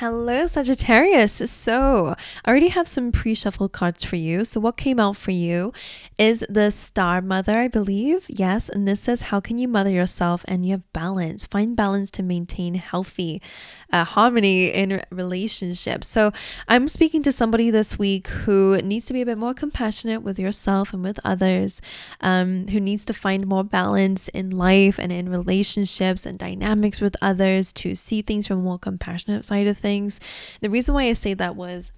Hello, Sagittarius. So, I already have some pre-shuffled cards for you. So, what came out for you is the Star Mother, I believe. Yes, and this says, how can you mother yourself and you have balance? Find balance to maintain healthy harmony in relationships. So, I'm speaking to somebody this week who needs to be a bit more compassionate with yourself and with others, who needs to find more balance in life and in relationships and dynamics with others, to see things from a more compassionate side of things. The reason why I say that was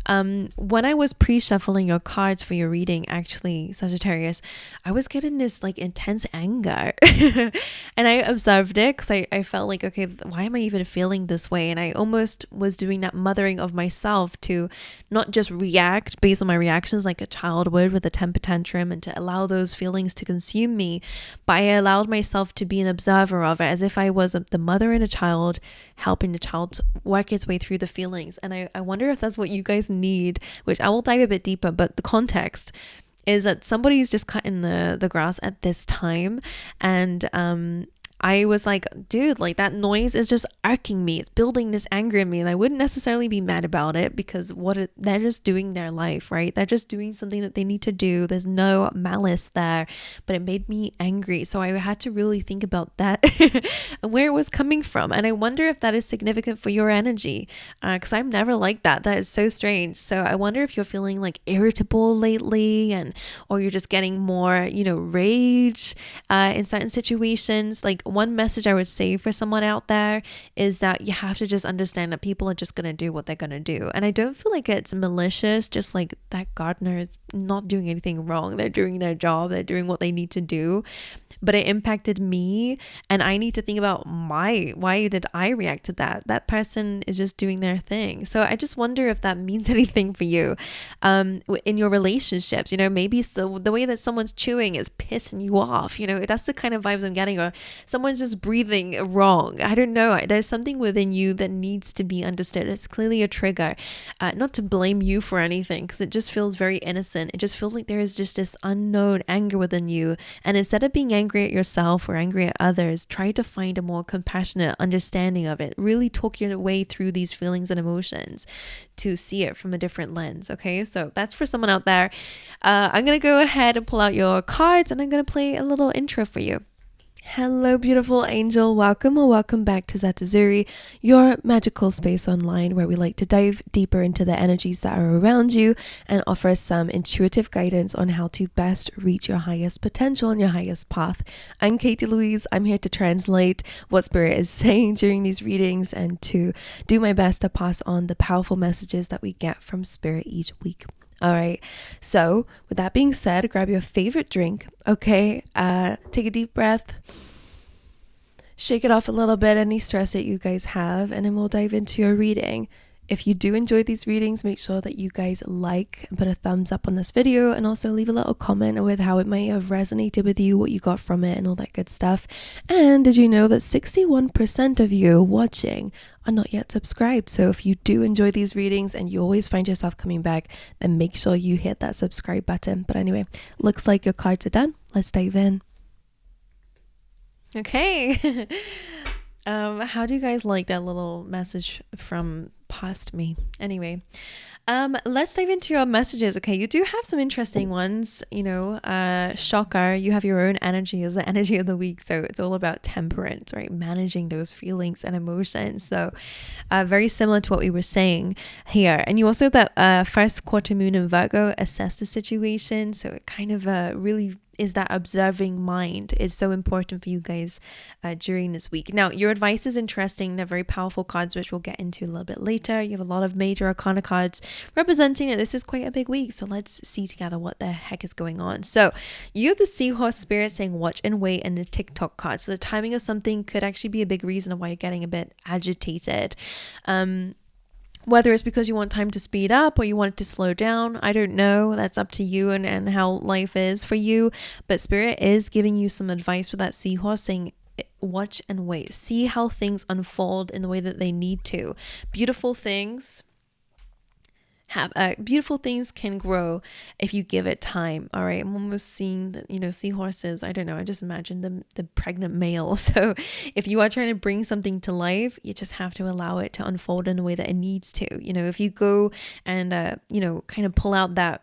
when I was pre-shuffling your cards for your reading, actually, Sagittarius, I was getting this like intense anger and I observed it because I felt like, okay, why am I even feeling this way? And I almost was doing that mothering of myself to not just react based on my reactions like a child would with a temper tantrum and to allow those feelings to consume me, but I allowed myself to be an observer of it as if I was the mother and a child helping the child work its way through the feelings. And I wonder if that's what you guys need, which I will dive a bit deeper, but the context is that somebody's just cutting the grass at this time, and I was like, dude, like that noise is just irking me. It's building this anger in me, and I wouldn't necessarily be mad about it because they're just doing their life, right? They're just doing something that they need to do. There's no malice there, but it made me angry. So I had to really think about that and where it was coming from. And I wonder if that is significant for your energy, because I'm never like that. That is so strange. So I wonder if you're feeling like irritable lately, or you're just getting more, rage in certain situations. Like, one message I would say for someone out there is that you have to just understand that people are just going to do what they're going to do. And I don't feel like it's malicious, just like that gardener is not doing anything wrong. They're doing their job. They're doing what they need to do. But it impacted me, and I need to think about why did I react to that? That person is just doing their thing. So I just wonder if that means anything for you in your relationships. Maybe the way that someone's chewing is pissing you off. That's the kind of vibes I'm getting. Or someone's just breathing wrong. I don't know. There's something within you that needs to be understood. It's clearly a trigger. Not to blame you for anything, because it just feels very innocent. It just feels like there is just this unknown anger within you. And instead of being angry at yourself or angry at others, try to find a more compassionate understanding of it. Really talk your way through these feelings and emotions to see it from a different lens. Okay, so that's for someone out there. I'm gonna go ahead and pull out your cards, and I'm gonna play a little intro for you. Hello, beautiful angel. Welcome or welcome back to ZETAZURI, your magical space online where we like to dive deeper into the energies that are around you and offer some intuitive guidance on how to best reach your highest potential and your highest path. I'm Katie Louise. I'm here to translate what Spirit is saying during these readings and to do my best to pass on the powerful messages that we get from Spirit each week. All right. So with that being said, grab your favorite drink. Okay. Take a deep breath. Shake it off a little bit, any stress that you guys have, and then we'll dive into your reading. If you do enjoy these readings, make sure that you guys like and put a thumbs up on this video, and also leave a little comment with how it might have resonated with you, what you got from it, and all that good stuff. And did you know that 61% of you watching are not yet subscribed? So if you do enjoy these readings and you always find yourself coming back, then make sure you hit that subscribe button. But anyway, looks like your cards are done. Let's dive in. Okay. How do you guys like that little message from past me? Anyway, let's dive into your messages. Okay, you do have some interesting ones. Shocker, you have your own energy as the energy of the week, so it's all about temperance, right? Managing those feelings and emotions. So very similar to what we were saying here. And you also that first quarter moon in Virgo, assess the situation. So it kind of really is that observing mind is so important for you guys during this week. Now, your advice is interesting. They're very powerful cards, which we'll get into a little bit later. You have a lot of major arcana cards representing it. This is quite a big week. So let's see together what the heck is going on. So you have the Seahorse Spirit saying watch and wait, and the TikTok card. So the timing of something could actually be a big reason of why you're getting a bit agitated. Whether it's because you want time to speed up or you want it to slow down, I don't know. That's up to you and how life is for you. But Spirit is giving you some advice with that seahorse, saying watch and wait. See how things unfold in the way that they need to. Beautiful things have beautiful things can grow if you give it time. All right, I'm almost seeing the, seahorses. I don't know, I just imagine the pregnant male. So if you are trying to bring something to life, you just have to allow it to unfold in a way that it needs to. If you go and kind of pull out that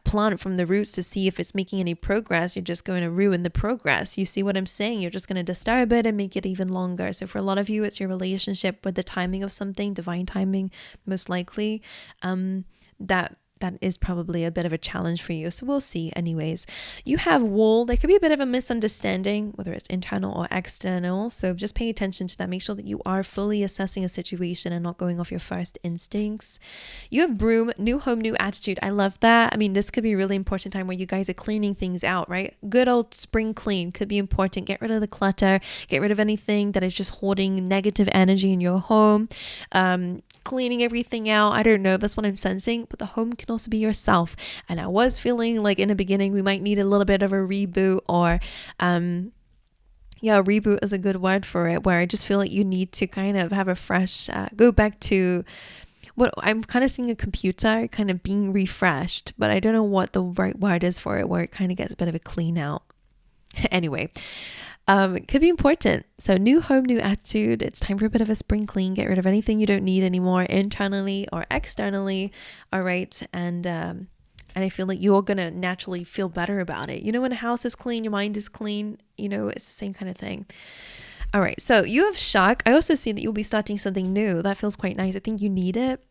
plant from the roots to see if it's making any progress, you're just going to ruin the progress. You see what I'm saying? You're just going to disturb it and make it even longer. So for a lot of you, it's your relationship with the timing of something, divine timing, most likely, that is probably a bit of a challenge for you. So we'll see. Anyways, you have wool. There could be a bit of a misunderstanding, whether it's internal or external. So just pay attention to that. Make sure that you are fully assessing a situation and not going off your first instincts. You have broom, new home, new attitude. I love that. I mean, this could be a really important time where you guys are cleaning things out, right? Good old spring clean could be important. Get rid of the clutter. Get rid of anything that is just holding negative energy in your home. Cleaning everything out. I don't know. That's what I'm sensing. But the home can also be yourself. And I was feeling like in the beginning we might need a little bit of a reboot, or reboot is a good word for it, where I just feel like you need to kind of have a fresh go back to what I'm kind of seeing, a computer kind of being refreshed, but I don't know what the right word is for it, where it kind of gets a bit of a clean out. Anyway, it could be important. So new home, new attitude. It's time for a bit of a spring clean. Get rid of anything you don't need anymore, internally or externally. All right. And I feel like you're going to naturally feel better about it. When a house is clean, your mind is clean, it's the same kind of thing. All right, so you have shock. I also see that you'll be starting something new. That feels quite nice. I think you need it.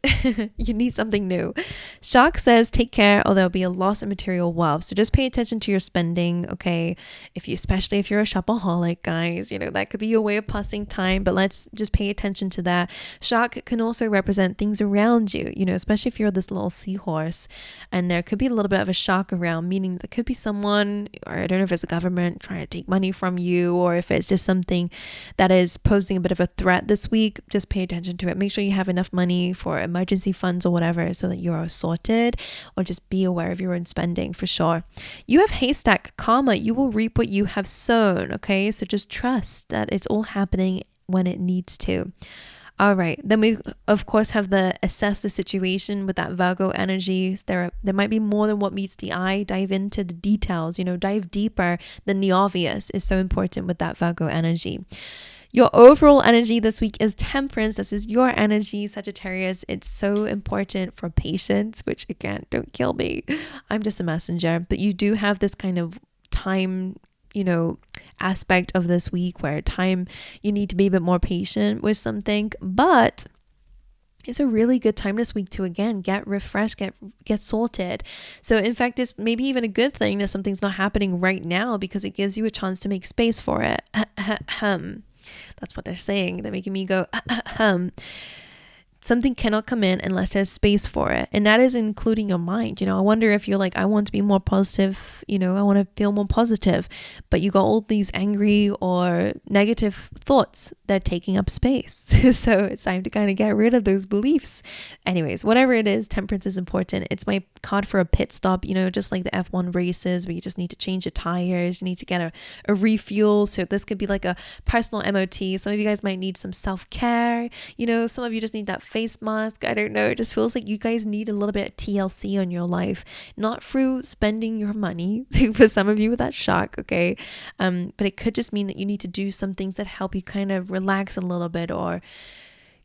You need something new. Shock says take care or there'll be a loss of material wealth. So just pay attention to your spending, okay? Especially if you're a shopaholic, guys, that could be your way of passing time, but let's just pay attention to that. Shock can also represent things around you, especially if you're this little seahorse, and there could be a little bit of a shock around, meaning there could be someone, or I don't know if it's a government trying to take money from you, or if it's just something that is posing a bit of a threat this week. Just pay attention to it. Make sure you have enough money for emergency funds or whatever so that you're sorted, or just be aware of your own spending for sure. You have haystack, karma. You will reap what you have sown. Okay. So just trust that it's all happening when it needs to. All right. Then we, of course, have the assess the situation with that Virgo energy. There might be more than what meets the eye. Dive into the details, dive deeper than the obvious is so important with that Virgo energy. Your overall energy this week is Temperance. This is your energy, Sagittarius. It's so important for patience, which again, don't kill me. I'm just a messenger. But you do have this kind of time, aspect of this week where you need to be a bit more patient with something, but it's a really good time this week to again get refreshed, get sorted. So in fact, it's maybe even a good thing that something's not happening right now, because it gives you a chance to make space for it. That's what they're saying. They're making me go Something cannot come in unless there's space for it. And that is including your mind. I wonder if you're like, I want to be more positive, I want to feel more positive, but you got all these angry or negative thoughts that are taking up space. So it's time to kind of get rid of those beliefs. Anyways, whatever it is, temperance is important. It's my card for a pit stop, just like the F1 races where you just need to change your tires, you need to get a refuel. So this could be like a personal MOT. Some of you guys might need some self-care, some of you just need that face mask. I don't know. It just feels like you guys need a little bit of TLC on your life, not through spending your money. For some of you with that shock, okay? But it could just mean that you need to do some things that help you kind of relax a little bit or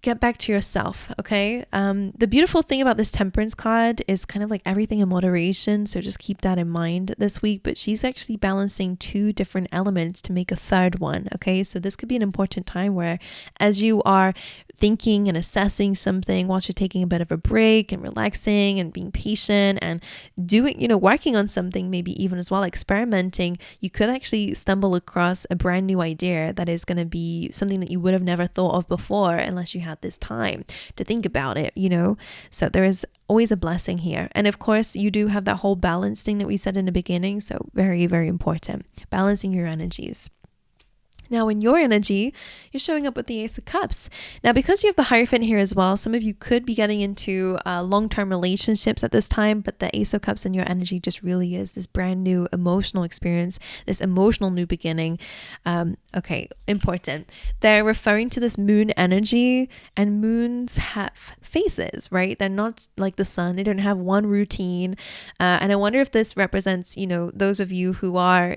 get back to yourself, okay? The beautiful thing about this Temperance card is kind of like everything in moderation, so just keep that in mind this week. But she's actually balancing two different elements to make a third one, okay? So this could be an important time where, as you are thinking and assessing something whilst you're taking a bit of a break and relaxing and being patient and doing, working on something, maybe even as well, experimenting, you could actually stumble across a brand new idea that is going to be something that you would have never thought of before unless you had this time to think about it, So there is always a blessing here. And of course, you do have that whole balance thing that we said in the beginning. So very, very important. Balancing your energies. Now, in your energy, you're showing up with the Ace of Cups. Now, because you have the Hierophant here as well, some of you could be getting into long-term relationships at this time, but the Ace of Cups in your energy just really is this brand new emotional experience, this emotional new beginning. Okay, important. They're referring to this moon energy, and moons have phases, right? They're not like the sun. They don't have one routine. And I wonder if this represents, those of you who are,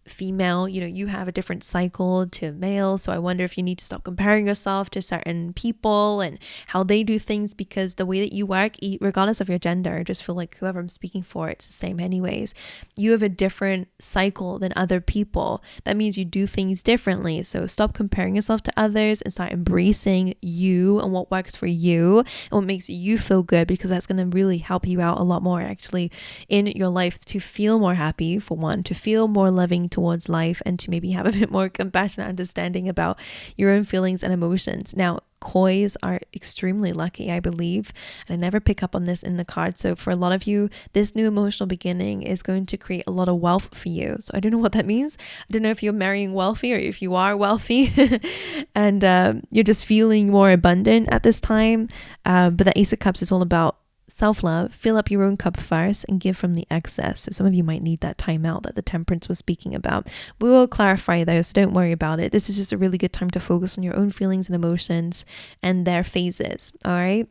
female, you have a different cycle to male. So I wonder if you need to stop comparing yourself to certain people and how they do things, because the way that you work, regardless of your gender, I just feel like whoever I'm speaking for, it's the same anyways. You have a different cycle than other people. That means you do things differently. So stop comparing yourself to others and start embracing you and what works for you and what makes you feel good, because that's going to really help you out a lot more actually in your life to feel more happy, for one, to feel more loving towards life, and to maybe have a bit more compassionate understanding about your own feelings and emotions. Now, Kois are extremely lucky, I believe, and I never pick up on this in the card. So for a lot of you, this new emotional beginning is going to create a lot of wealth for you. So I don't know what that means. I don't know if you're marrying wealthy or if you are wealthy and you're just feeling more abundant at this time. But the Ace of Cups is all about self-love. Fill up your own cup first and give from the excess. So some of you might need that time out that the Temperance was speaking about. We will clarify those, so don't worry about it. This is just a really good time to focus on your own feelings and emotions and their phases. All right.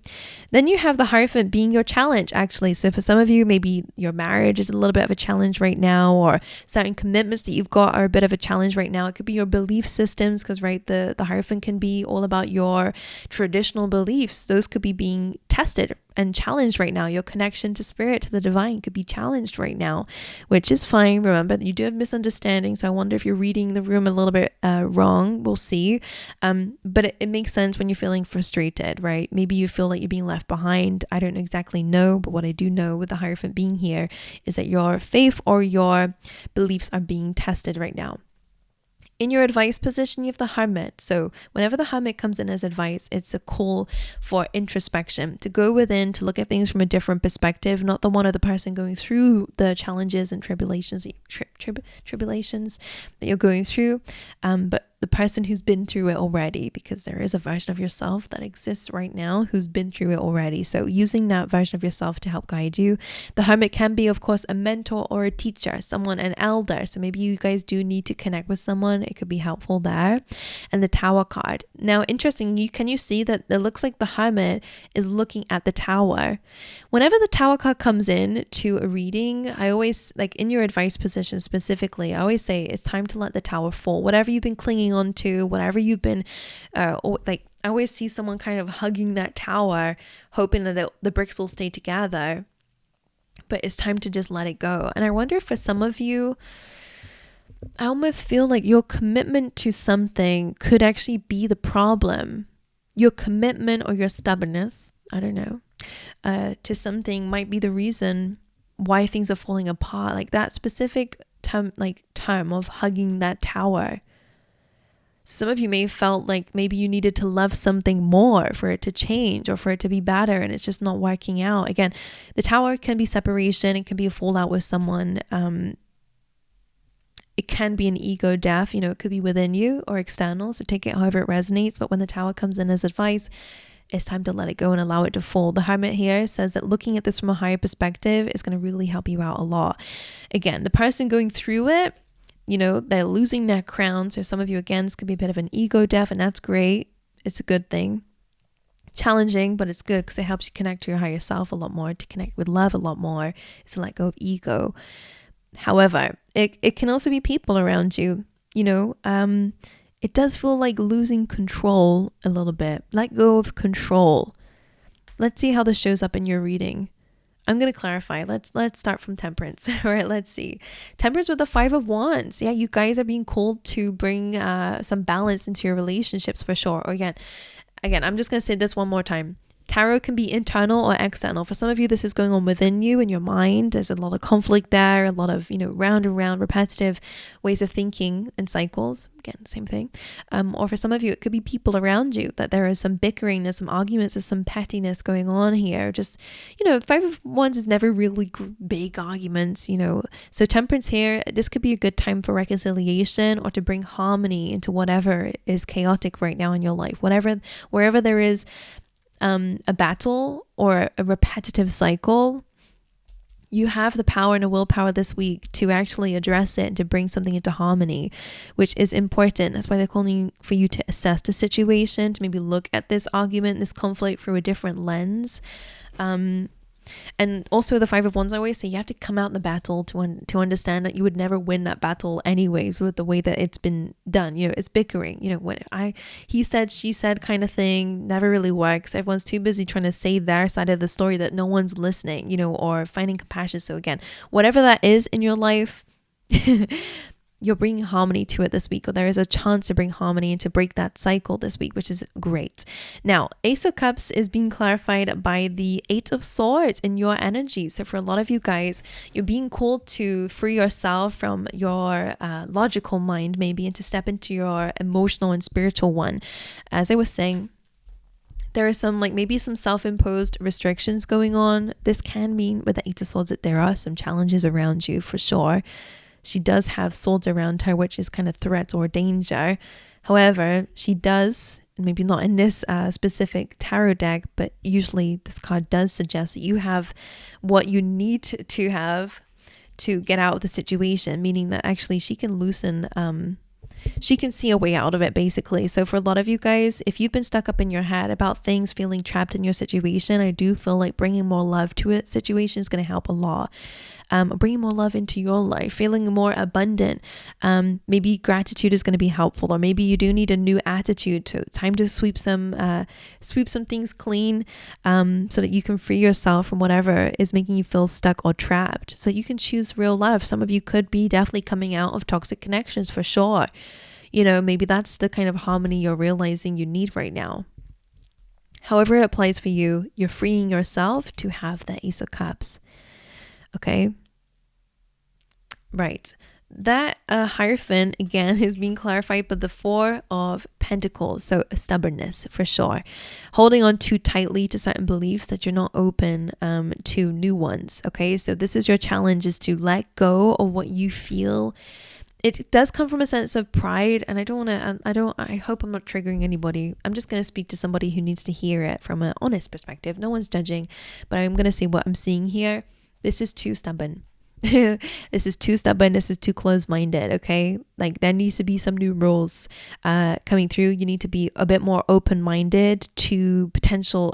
Then you have the Hierophant being your challenge, actually. So for some of you, maybe your marriage is a little bit of a challenge right now, or certain commitments that you've got are a bit of a challenge right now. It could be your belief systems, because right, the Hierophant can be all about your traditional beliefs. Those could be being tested and challenged right now. Your connection to spirit, to the divine, could be challenged right now, which is fine. Remember, you do have misunderstandings. So I wonder if you're reading the room a little bit wrong. We'll see. But it makes sense when you're feeling frustrated, right? Maybe you feel like you're being left behind. I don't exactly know, but what I do know with the Hierophant being here is that your faith or your beliefs are being tested right now. In your advice position, you have the Hermit. So whenever the Hermit comes in as advice, it's a call for introspection, to go within, to look at things from a different perspective, not the one of the person going through the challenges and tribulations, tribulations that you're going through, but the person who's been through it already, because there is a version of yourself that exists right now who's been through it already. So using that version of yourself to help guide you. The Hermit can be, of course, a mentor or a teacher, someone, an elder. So maybe you guys do need to connect with someone. It could be helpful there. And the Tower card. Now, interesting, can you see that it looks like the Hermit is looking at the Tower? Whenever the Tower card comes in to a reading, I always, like in your advice position specifically, I always say it's time to let the Tower fall. Whatever you've been clinging on to, whatever you've been I always see someone kind of hugging that tower, hoping that the bricks will stay together, but it's time to just let it go. And I wonder if for some of you, I almost feel like your commitment to something could actually be the problem. Your commitment or your stubbornness, I don't know, to something might be the reason why things are falling apart. Like that specific term of hugging that tower. Some of you may have felt like maybe you needed to love something more for it to change or for it to be better, and it's just not working out. Again, the Tower can be separation. It can be a fallout with someone. It can be an ego death. It could be within you or external. So take it however it resonates. But when the Tower comes in as advice, it's time to let it go and allow it to fall. The Hermit here says that looking at this from a higher perspective is going to really help you out a lot. Again, the person going through it, they're losing their crown. So some of you, again, this could be a bit of an ego death, and that's great. It's a good thing. Challenging, but it's good because it helps you connect to your higher self a lot more, to connect with love a lot more. It's to let go of ego. However, it can also be people around you. It does feel like losing control a little bit. Let go of control. Let's see how this shows up in your reading. I'm going to clarify. Let's start from Temperance. All right, let's see. Temperance with the 5 of Wands. Yeah, you guys are being called to bring some balance into your relationships for sure. Or again, I'm just going to say this one more time. Tarot can be internal or external. For some of you, this is going on within you in your mind. There's a lot of conflict there, a lot of, round and round repetitive ways of thinking and cycles. Again, same thing. Or for some of you, it could be people around you, that there is some bickering, there's some arguments, there's some pettiness going on here. Just, Five of Wands is never really big arguments, So Temperance here, this could be a good time for reconciliation or to bring harmony into whatever is chaotic right now in your life. Wherever there is a battle or a repetitive cycle, you have the power and a willpower this week to actually address it and to bring something into harmony, which is important. That's why they're calling for you to assess the situation, to maybe look at this argument, this conflict through a different lens. And also the Five of Wands, I always say you have to come out in the battle to understand that you would never win that battle anyways with the way that it's been done. It's bickering. When he said, she said kind of thing never really works. Everyone's too busy trying to say their side of the story that no one's listening, or finding compassion. So again, whatever that is in your life, you're bringing harmony to it this week, or there is a chance to bring harmony and to break that cycle this week, which is great. Now, Ace of Cups is being clarified by the Eight of Swords in your energy. So for a lot of you guys, you're being called to free yourself from your logical mind maybe, and to step into your emotional and spiritual one. As I was saying, there are some maybe some self-imposed restrictions going on. This can mean with the Eight of Swords that there are some challenges around you for sure. She does have swords around her, which is kind of threat or danger. However, she does, maybe not in this specific tarot deck, but usually this card does suggest that you have what you need to have to get out of the situation, meaning that actually she can loosen, she can see a way out of it basically. So for a lot of you guys, if you've been stuck up in your head about things, feeling trapped in your situation, I do feel like bringing more love to it situation is going to help a lot. Bringing more love into your life, feeling more abundant. Maybe gratitude is going to be helpful, or maybe you do need a new attitude. Time to sweep some things clean, so that you can free yourself from whatever is making you feel stuck or trapped. So you can choose real love. Some of you could be definitely coming out of toxic connections for sure. Maybe that's the kind of harmony you're realizing you need right now. However it applies for you, you're freeing yourself to have the Ace of Cups. Okay. Right. That Hierophant again is being clarified by the Four of Pentacles. So stubbornness for sure. Holding on too tightly to certain beliefs that you're not open to new ones. Okay. So this is your challenge, is to let go of what you feel. It does come from a sense of pride, and I hope I'm not triggering anybody. I'm just going to speak to somebody who needs to hear it from an honest perspective. No one's judging, but I'm going to say what I'm seeing here. This is too stubborn. This is too stubborn. This is too closed-minded. Okay. There needs to be some new rules coming through. You need to be a bit more open-minded to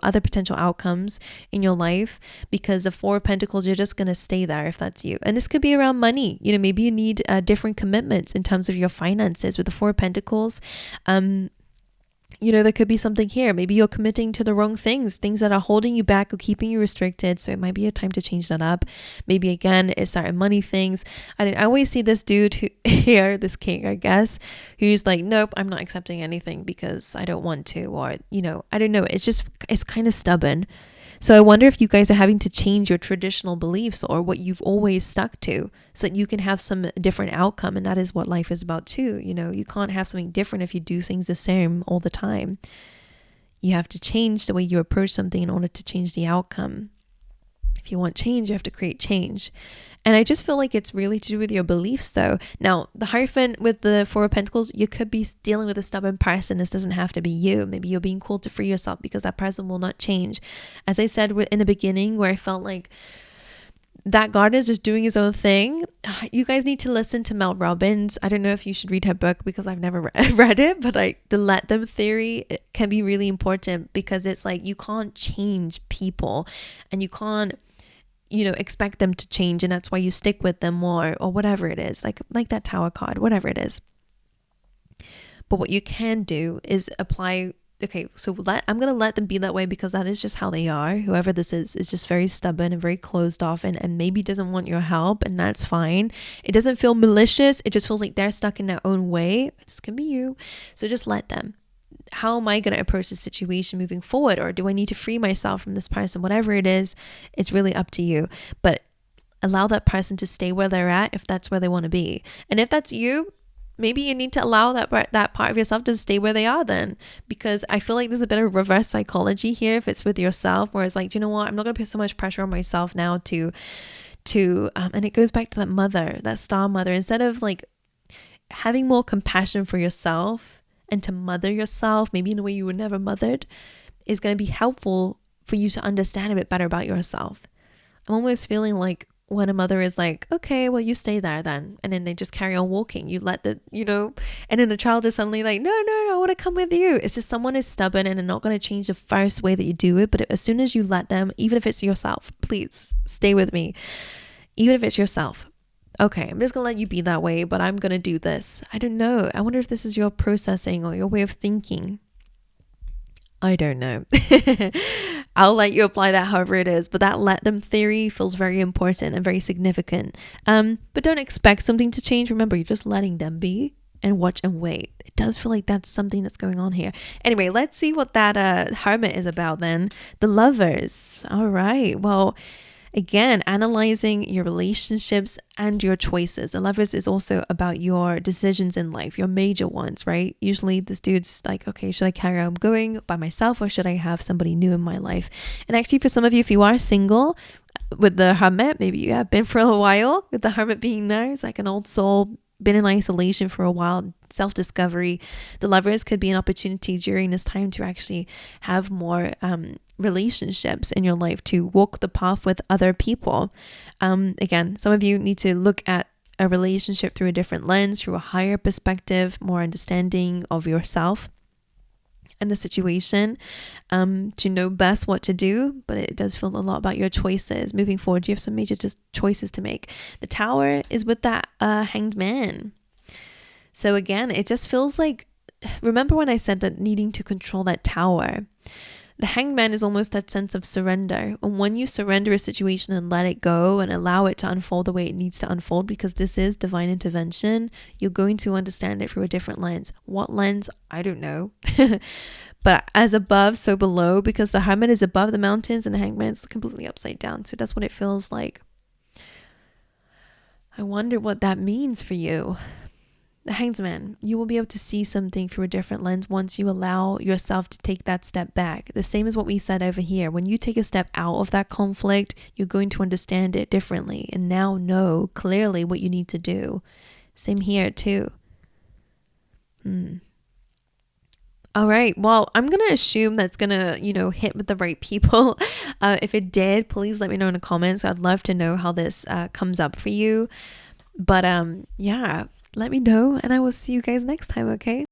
other potential outcomes in your life, because the Four of Pentacles, you're just going to stay there if that's you. And this could be around money. Maybe you need different commitments in terms of your finances with the Four of Pentacles. There could be something here. Maybe you're committing to the wrong things that are holding you back or keeping you restricted. So it might be a time to change that up. Maybe again, it's certain money things. I always see this dude this king, I guess, who's like, nope, I'm not accepting anything because I don't want to, or, I don't know. It's kind of stubborn. So I wonder if you guys are having to change your traditional beliefs or what you've always stuck to, so that you can have some different outcome. And that is what life is about too. You can't have something different if you do things the same all the time. You have to change the way you approach something in order to change the outcome. If you want change, you have to create change. And I just feel like it's really to do with your beliefs though. Now, the Hierophant with the Four of Pentacles, you could be dealing with a stubborn person. This doesn't have to be you. Maybe you're being called to free yourself because that person will not change. As I said in the beginning, where I felt like that gardener is just doing his own thing. You guys need to listen to Mel Robbins. I don't know if you should read her book because I've never read it, but the let them theory can be really important, because it's like you can't change people and you can't expect them to change, and that's why you stick with them more, or whatever it is, like that Tower card, whatever it is. But what you can do is apply. Okay, so I'm going to let them be that way, because that is just how they are. Whoever this is just very stubborn and very closed off, and maybe doesn't want your help, and that's fine. It doesn't feel malicious. It just feels like they're stuck in their own way. This can be you. So just let them. how am I going to approach this situation moving forward? Or do I need to free myself from this person? Whatever it is, it's really up to you. But allow that person to stay where they're at if that's where they want to be. And if that's you, maybe you need to allow that part of yourself to stay where they are then, because I feel like there's a bit of reverse psychology here if it's with yourself, where it's like, you know what, I'm not going to put so much pressure on myself now to and it goes back to that mother, that star mother. Instead of like having more compassion for yourself and to mother yourself, maybe in a way you were never mothered, is going to be helpful for you to understand a bit better about yourself. I'm almost feeling like when a mother is like, okay, well, you stay there then. And then they just carry on walking. You let the, and then the child is suddenly like, no, I want to come with you. It's just someone is stubborn and they're not going to change the first way that you do it. But as soon as you let them, even if it's yourself, please stay with me. Even if it's yourself. Okay, I'm just going to let you be that way, but I'm going to do this. I don't know. I wonder if this is your processing or your way of thinking. I don't know. I'll let you apply that however it is, but that let them theory feels very important and very significant. But don't expect something to change. Remember, you're just letting them be and watch and wait. It does feel like that's something that's going on here. Anyway, let's see what that hermit is about then. The Lovers. All right. Well, again, analyzing your relationships and your choices. The Lovers is also about your decisions in life, your major ones, right? Usually this dude's like, okay, should I carry on going by myself or should I have somebody new in my life? And actually for some of you, if you are single with the Hermit, maybe you have been for a while with the Hermit being there. It's like an old soul, been in isolation for a while, self-discovery. The Lovers could be an opportunity during this time to actually have more relationships in your life, to walk the path with other people. Again, some of you need to look at a relationship through a different lens, through a higher perspective, more understanding of yourself and the situation, to know best what to do. But it does feel a lot about your choices moving forward. You have some major just choices to make. The Tower is with that Hanged Man. So again, it just feels like, remember when I said that needing to control that Tower? The Hanged Man is almost that sense of surrender. And when you surrender a situation and let it go and allow it to unfold the way it needs to unfold, because this is divine intervention, you're going to understand it through a different lens. What lens? I don't know. But as above, so below, because the Hermit is above the mountains and the Hanged Man is completely upside down. So that's what it feels like. I wonder what that means for you. The Hanged Man, you will be able to see something through a different lens once you allow yourself to take that step back. The same as what we said over here. When you take a step out of that conflict, you're going to understand it differently and now know clearly what you need to do. Same here too. All right. Well, I'm going to assume that's going to, hit with the right people. If it did, please let me know in the comments. I'd love to know how this comes up for you. But yeah, let me know and I will see you guys next time, okay?